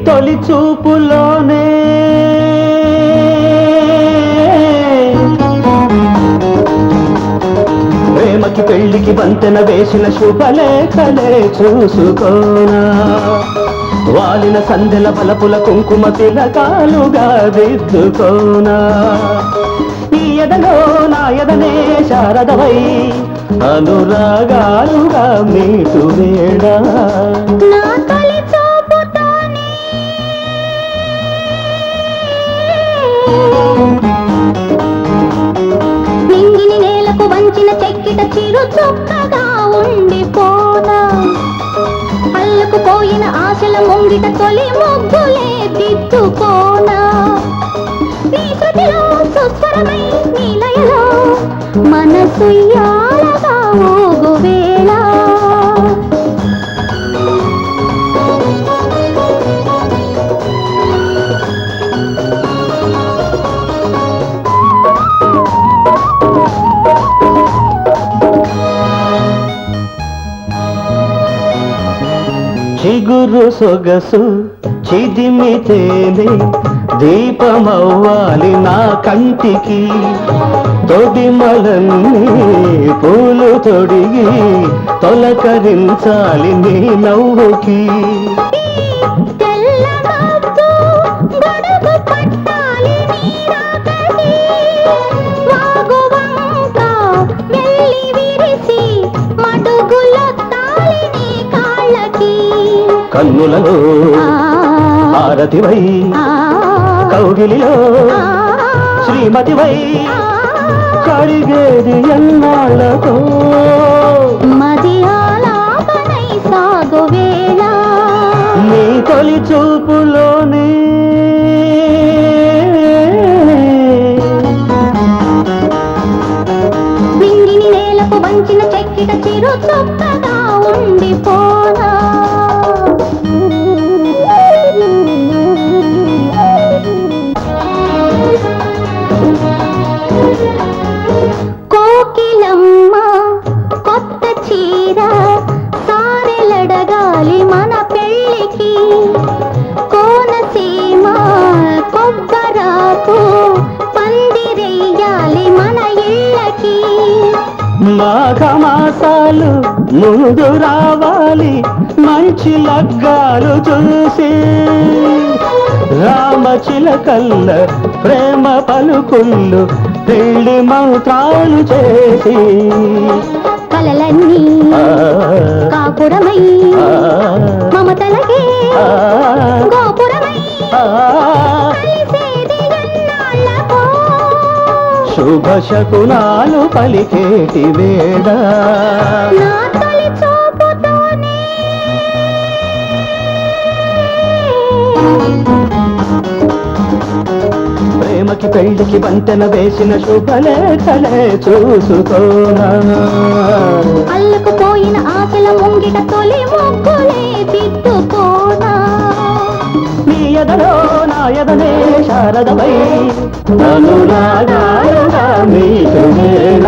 తొలి చూపులోనే ప్రేమకి పెళ్లికి బంతెన వేసిన శుభలేఖలే చూసుకోనా వాలిన సందెల బలపుల కుంకుమ తిలకాలుగా దిద్దుకోనా ఈ ఎదలో నా ఎదనే శారదవై అనురాగాలుగా మీటు వేళ నింగిని నేలకు వంచిన చెక్కిట చిరు చొక్కగా ఉండిపోనా అల్లకు పోయిన ఆశల ముంగిట తొలి ముగ్గులే దిద్దుకోనా నీ శృతిలో సుస్వరమై నీ లయలో మనసు యాలగా ఊగు వేళ చిగురు సొగసు చిదిమితేనే దీపమవ్వాలి నా కంటికి తొడిమలన్నీ పూలు తొడిగి తొలకరించాలి నీ నవ్వుకి కన్నులలో హారతివై కౌగిలిలో శ్రీమతివై కడిగేది ఎన్నాళ్ళతో మది ఆలాపనై సాగు వేళ నీ తొలి చూపులోనే నింగిని నేలకు వంచిన చెక్కిట చిరు చొక్కగా ఉండిపోనా కోకిలమ్మ కొత్త చీర సారెలడగాలి మన పెళ్ళికి కోనసీమ కొబ్బరాకు పందిరెయ్యాలి మన ఇళ్ళకి మాఘమాసాలు ముందు రావాలి మంచి లగ్గాలు చూసి రామచిలకల్ల ప్రేమ పలుకుళ్ళు పెళ్లి మంత్రాలు చేసి కలలన్నీ కాపురమై మమతలకే గోపురమై శుభ శకునాలు పలికేటి వేళ నా తొలి చూపుతోనే ప్రేమకి పెళ్లికి బంతెన వేసిన శుభలేఖలే చూసుకోనా అల్లకు పోయిన ఆశల ముంగిట తొలి ముగ్గులే దిద్దుకోనా నీ ఎదలో నా ఎదనే శారదవై అనురాగాలుగా మీటు వేళ